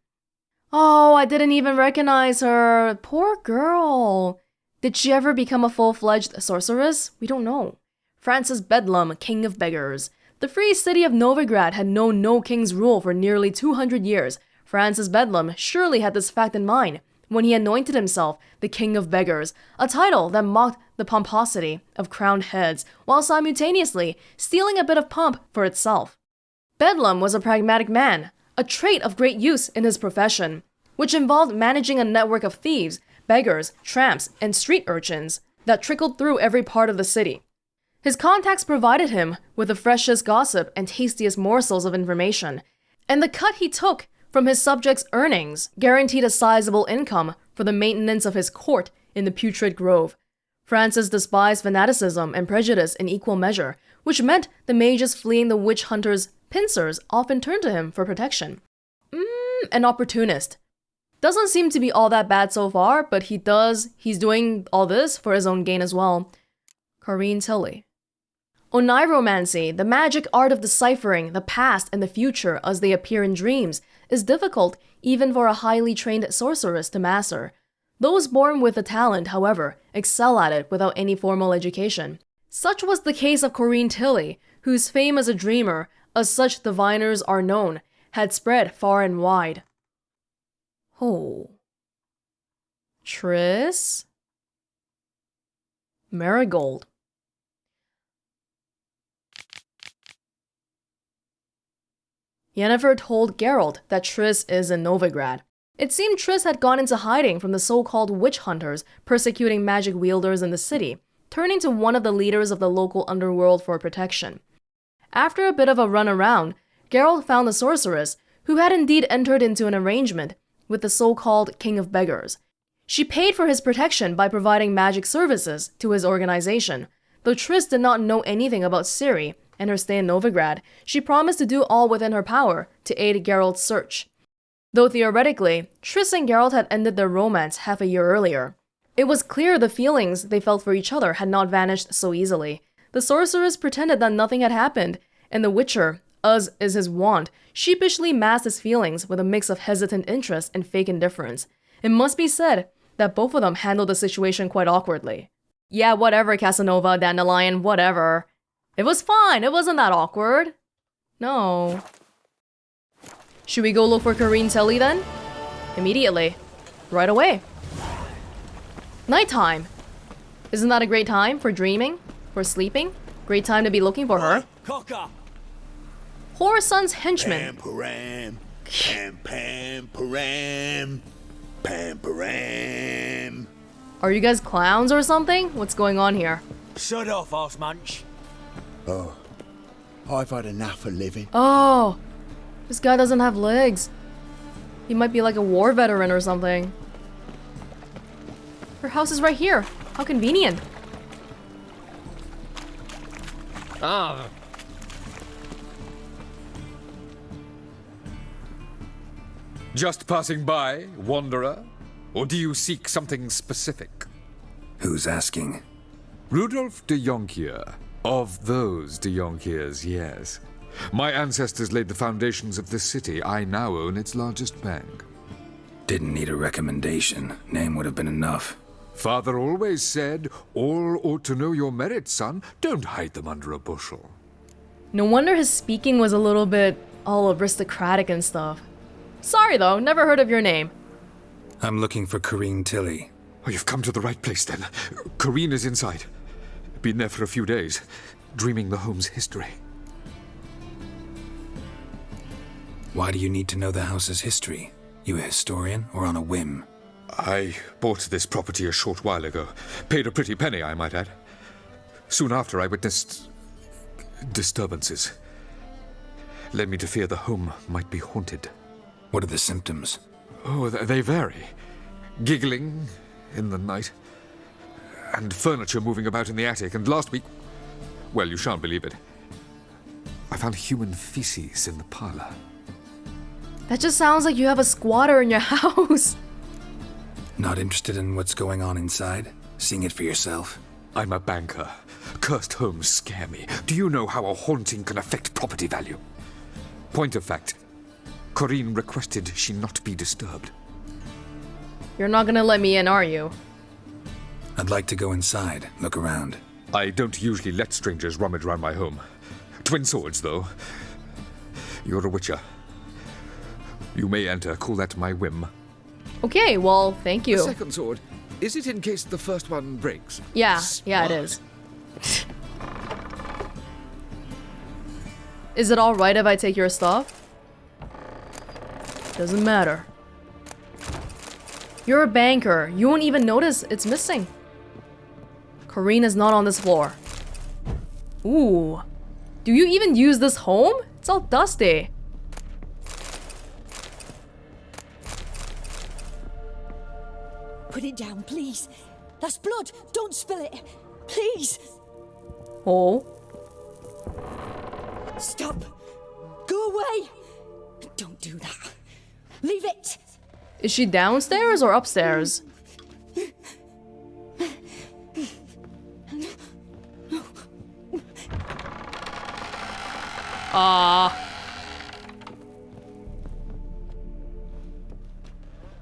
Oh, I didn't even recognize her. Poor girl. Did she ever become a full-fledged sorceress? We don't know. Francis Bedlam, King of Beggars. The free city of Novigrad had known no king's rule for nearly 200 years. Francis Bedlam surely had this fact in mind when he anointed himself the King of Beggars, a title that mocked the pomposity of crowned heads, while simultaneously stealing a bit of pomp for itself. Bedlam was a pragmatic man, a trait of great use in his profession, which involved managing a network of thieves, beggars, tramps, and street urchins that trickled through every part of the city. His contacts provided him with the freshest gossip and tastiest morsels of information, and the cut he took from his subjects' earnings guaranteed a sizable income for the maintenance of his court in the Putrid Grove. Francis despised fanaticism and prejudice in equal measure, which meant the mages fleeing the witch hunters' pincers often turned to him for protection. An opportunist. Doesn't seem to be all that bad so far, but he's doing all this for his own gain as well. Corinne Tilly. Oniromancy, the magic art of deciphering the past and the future as they appear in dreams, is difficult even for a highly trained sorceress to master. Those born with the talent, however, excel at it without any formal education. Such was the case of Corinne Tilly, whose fame as a dreamer, as such diviners are known, had spread far and wide. Oh. Triss? Merigold. Yennefer told Geralt that Triss is in Novigrad. It seemed Triss had gone into hiding from the so-called witch hunters persecuting magic wielders in the city, turning to one of the leaders of the local underworld for protection. After a bit of a run around, Geralt found the sorceress, who had indeed entered into an arrangement with the so-called King of Beggars. She paid for his protection by providing magic services to his organization. Though Triss did not know anything about Ciri and her stay in Novigrad, she promised to do all within her power to aid Geralt's search. Though theoretically, Triss and Geralt had ended their romance half a year earlier. It was clear the feelings they felt for each other had not vanished so easily. The sorceress pretended that nothing had happened, and the Witcher, as is his wont, sheepishly masked his feelings with a mix of hesitant interest and fake indifference. It must be said that both of them handled the situation quite awkwardly. Yeah, whatever, Casanova, Dandelion, whatever. It was fine, it wasn't that awkward. No. Should we go look for Corinne Tilly then? Immediately. Right away. Nighttime. Isn't that a great time for dreaming? For sleeping? Great time to be looking for her. Cocker! Whoreson's henchman. Pam, pam, param, pam, param. Are you guys clowns or something? What's going on here? Shut off, arse munch. Oh, I've had enough of living. Oh, this guy doesn't have legs. He might be like a war veteran or something. Her house is right here. How convenient. Ah. Just passing by, wanderer? Or do you seek something specific? Who's asking? Rudolf de Jonkier. Of those de Jonkiers, yes. My ancestors laid the foundations of this city. I now own its largest bank. Didn't need a recommendation. Name would have been enough. Father always said, all ought to know your merits, son. Don't hide them under a bushel. No wonder his speaking was a little bit all aristocratic and stuff. Sorry though, never heard of your name. I'm looking for Corinne Tilly. Oh, you've come to the right place then. Corinne is inside. Been there for a few days, dreaming the home's history. Why do you need to know the house's history? You a historian or on a whim? I bought this property a short while ago. Paid a pretty penny, I might add. Soon after, I witnessed disturbances. Led me to fear the home might be haunted. What are the symptoms? Oh, they vary. Giggling in the night, and furniture moving about in the attic, and last week, well, you shan't believe it, I found human feces in the parlor. That just sounds like you have a squatter in your house. Not interested in what's going on inside? Seeing it for yourself? I'm a banker. Cursed homes scare me. Do you know how a haunting can affect property value? Point of fact, Corinne requested she not be disturbed. You're not gonna let me in, are you? I'd like to go inside, look around. I don't usually let strangers rummage around my home. Twin swords, though. You're a witcher. You may enter, call that my whim. Okay, well, thank you. The second sword, is it in case the first one breaks? Yeah, yeah, it is. Is it alright if I take your stuff? Doesn't matter. You're a banker. You won't even notice it's missing. Corrine is not on this floor. Ooh. Do you even use this home? It's all dusty. Put it down, please. That's blood. Don't spill it. Please. Oh. Stop. Go away. Don't do that. Leave it. Is she downstairs or upstairs?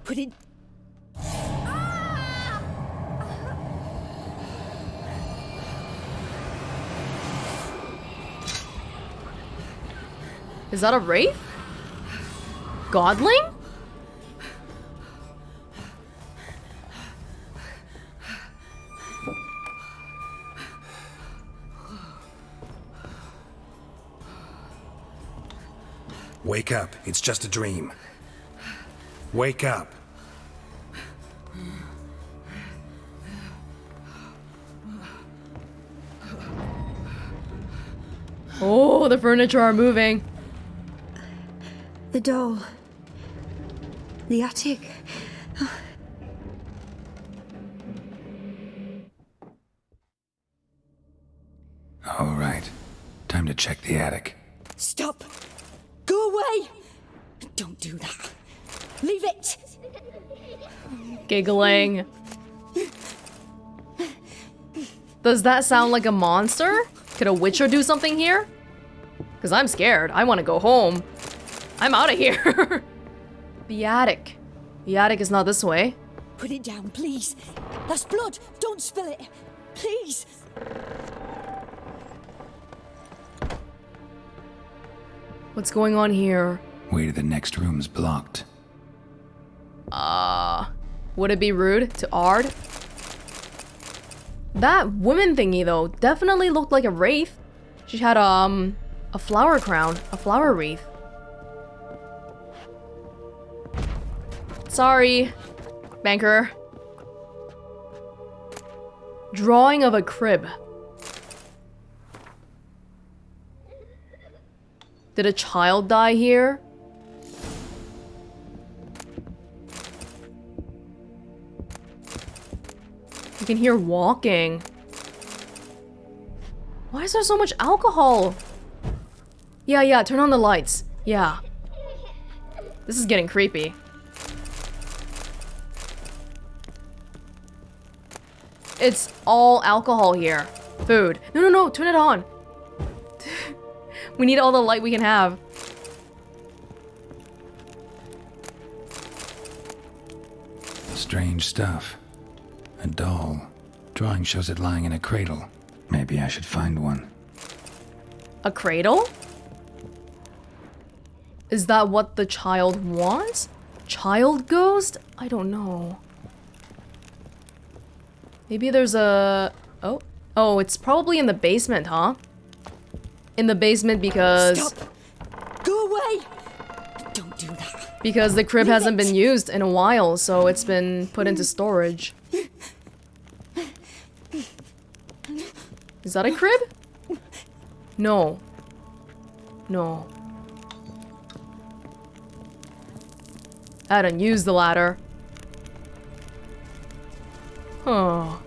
Put it. Is that a wraith? Godling? Wake up. It's just a dream. Wake up. Oh, the furniture are moving. The doll. The attic. All right. Time to check the attic. Stop. Go away. Don't do that. Leave it. Giggling. Does that sound like a monster? Could a witcher do something here? Because I'm scared. I want to go home. I'm out of here. The attic. The attic is not this way. Put it down, please. That's blood. Don't spill it. Please. What's going on here? Way to the next room's blocked. Would it be rude to Ard? That woman thingy though definitely looked like a wraith. She had a flower crown, a flower wreath. Sorry, banker. Drawing of a crib. Did a child die here? You can hear walking. Why is there so much alcohol? Yeah, turn on the lights. Yeah. This is getting creepy. It's all alcohol here. Food. No, turn it on. We need all the light we can have. Strange stuff. A doll. Drawing shows it lying in a cradle. Maybe I should find one. A cradle? Is that what the child wants? Child ghost? I don't know. Maybe there's a... Oh, it's probably in the basement, huh? In the basement because... Stop! Go away! Don't do that. Because the crib hasn't been used in a while, so it's been put into storage. Is that a crib? No. No. I didn't use the ladder. Huh.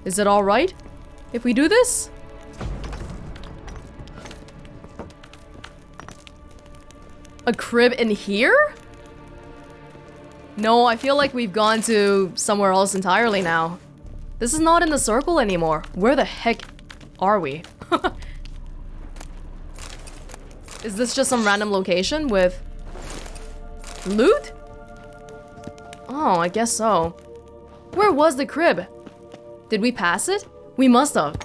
Is it alright if we do this? A crib in here? No, I feel like we've gone to somewhere else entirely now. This is not in the circle anymore. Where the heck are we? Is this just some random location with loot? Oh, I guess so. Where was the crib? Did we pass it? We must have.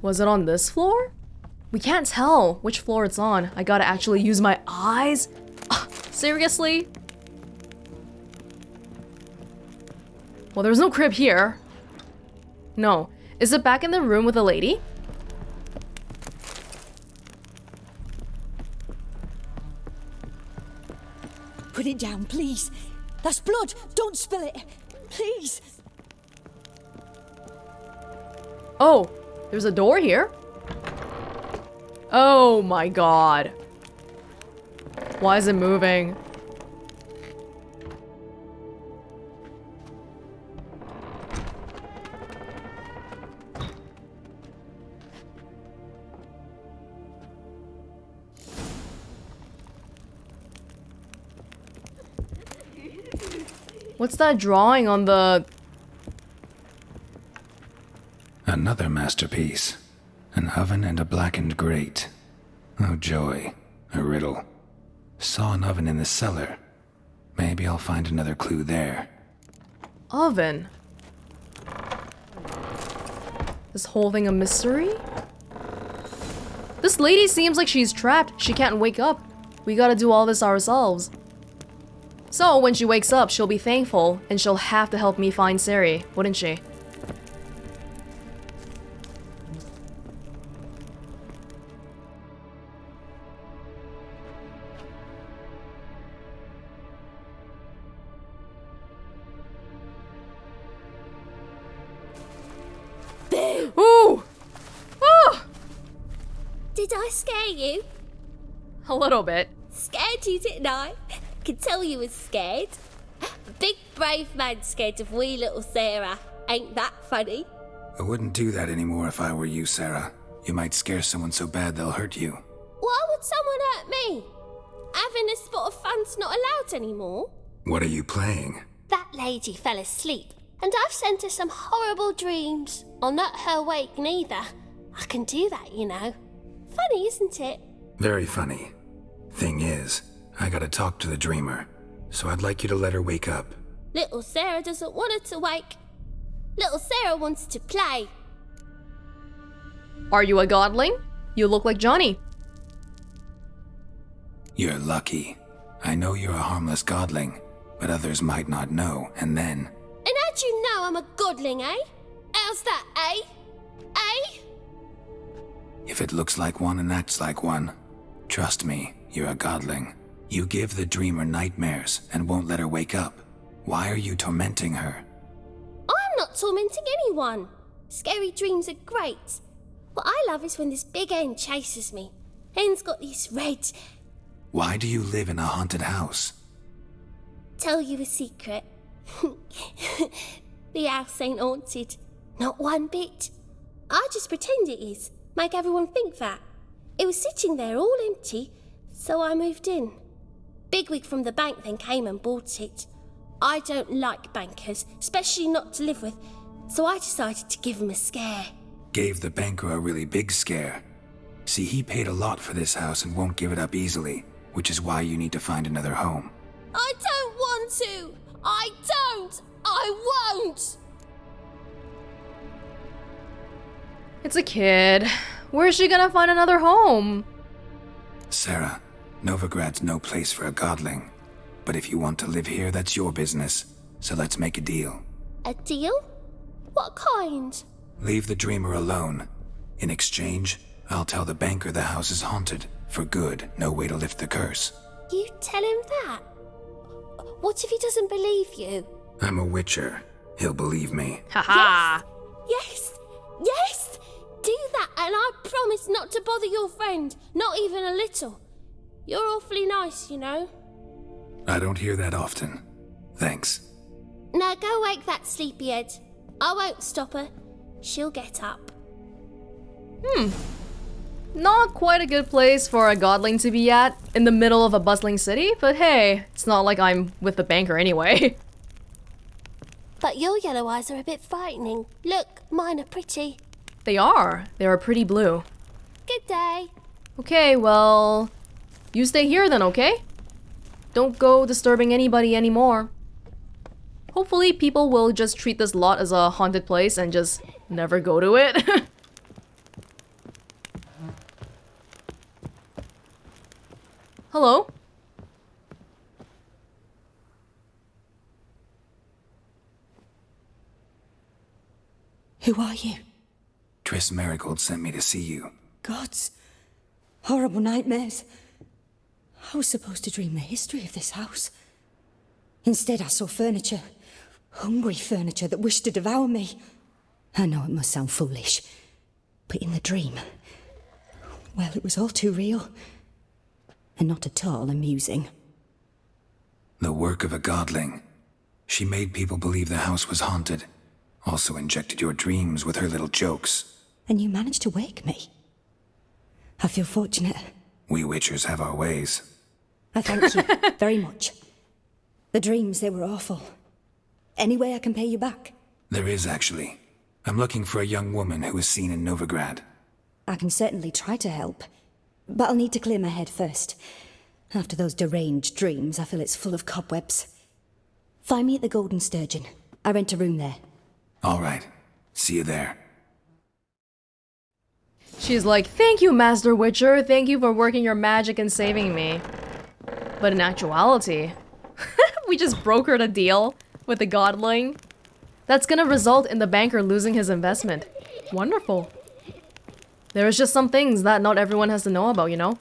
Was it on this floor? We can't tell which floor it's on. I gotta actually use my eyes? Seriously? Well, there's no crib here. No. Is it back in the room with the lady? it down, please. That's blood. Don't spill it. Please. Oh, there's a door here? Oh my god. Why is it moving? What's that drawing on the... Another masterpiece. An oven and a blackened grate. Oh joy. A riddle. Saw an oven in the cellar. Maybe I'll find another clue there. Oven? This whole thing a mystery? This lady seems like she's trapped. She can't wake up. We gotta do all this ourselves. So when she wakes up, she'll be thankful, and she'll have to help me find Sari, wouldn't she? Boo! Ooh! Oh! Did I scare you? A little bit. Scared you, didn't I? Could tell you was scared. Big brave man scared of wee little Sarah. Ain't that funny? I wouldn't do that anymore if I were you, Sarah. You might scare someone so bad they'll hurt you. Why would someone hurt me? Having a spot of fun's not allowed anymore. What are you playing? That lady fell asleep, and I've sent her some horrible dreams. I'll not her wake neither. I can do that, you know. Funny, isn't it? Very funny. Thing is, I gotta talk to the dreamer, so I'd like you to let her wake up. Little Sarah doesn't want her to wake. Little Sarah wants to play. Are you a godling? You look like Johnny. You're lucky. I know you're a harmless godling, but others might not know, and then... And how'd you know I'm a godling, eh? How's that, eh? Eh? If it looks like one and acts like one, trust me, you're a godling. You give the dreamer nightmares and won't let her wake up. Why are you tormenting her? I'm not tormenting anyone. Scary dreams are great. What I love is when this big hen chases me. Hen's got this red... Why do you live in a haunted house? Tell you a secret. The house ain't haunted. Not one bit. I just pretend it is. Make everyone think that. It was sitting there all empty, so I moved in. Bigwig from the bank then came and bought it. I don't like bankers, especially not to live with, so I decided to give him a scare. Gave the banker a really big scare. See, he paid a lot for this house and won't give it up easily, which is why you need to find another home. I don't want to! I don't! I won't! It's a kid. Where's she gonna find another home? Sarah, Novigrad's no place for a godling. But if you want to live here, that's your business. So let's make a deal. A deal? What kind? Leave the dreamer alone. In exchange, I'll tell the banker the house is haunted. For good, no way to lift the curse. You tell him that? What if he doesn't believe you? I'm a witcher. He'll believe me. Haha! Yes! Yes! Do that and I promise not to bother your friend. Not even a little. You're awfully nice, you know. I don't hear that often. Thanks. Now go wake that sleepyhead. I won't stop her. She'll get up. Not quite a good place for a godling to be at, in the middle of a bustling city, but hey, it's not like I'm with the banker anyway. But your yellow eyes are a bit frightening. Look, mine are pretty. They are. They are pretty blue. Good day. Okay, well, you stay here then, okay? Don't go disturbing anybody anymore. Hopefully people will just treat this lot as a haunted place and just never go to it. Hello? Who are you? Triss Merigold sent me to see you. Gods. Horrible nightmares. I was supposed to dream the history of this house. Instead, I saw furniture. Hungry furniture that wished to devour me. I know it must sound foolish, but in the dream, well, it was all too real. And not at all amusing. The work of a godling. She made people believe the house was haunted. Also injected your dreams with her little jokes. And you managed to wake me. I feel fortunate. We witchers have our ways. I thank you very much. The dreams, they were awful. Any way I can pay you back? There is, actually. I'm looking for a young woman who was seen in Novigrad. I can certainly try to help. But I'll need to clear my head first. After those deranged dreams, I feel it's full of cobwebs. Find me at the Golden Sturgeon. I rent a room there. All right. See you there. She's like, thank you, Master Witcher. Thank you for working your magic and saving me. But in actuality, we just brokered a deal with the godling. That's gonna result in the banker losing his investment. Wonderful. There's just some things that not everyone has to know about, you know?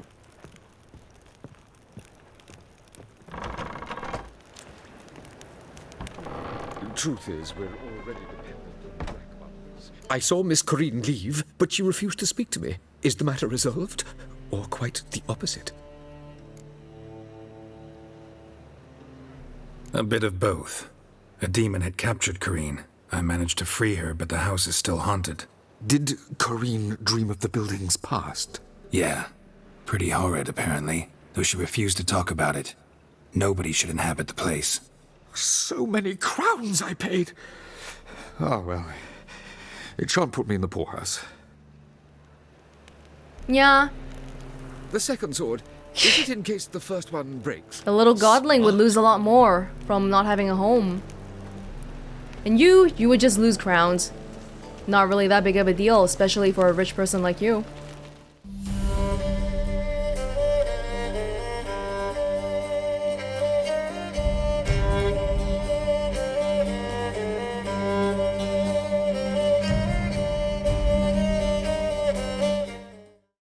Truth is, we're already dependent on black markets. I saw Miss Corinne leave, but she refused to speak to me. Is the matter resolved? Or quite the opposite? A bit of both. A demon had captured Corinne. I managed to free her, but the house is still haunted. Did Corinne dream of the building's past? Yeah. Pretty horrid, apparently, though she refused to talk about it. Nobody should inhabit the place. So many crowns I paid! Oh, well. It shan't put me in the poorhouse. Yeah. The second sword, is it in case the first one breaks? The little godling would lose a lot more from not having a home. And you would just lose crowns. Not really that big of a deal, especially for a rich person like you.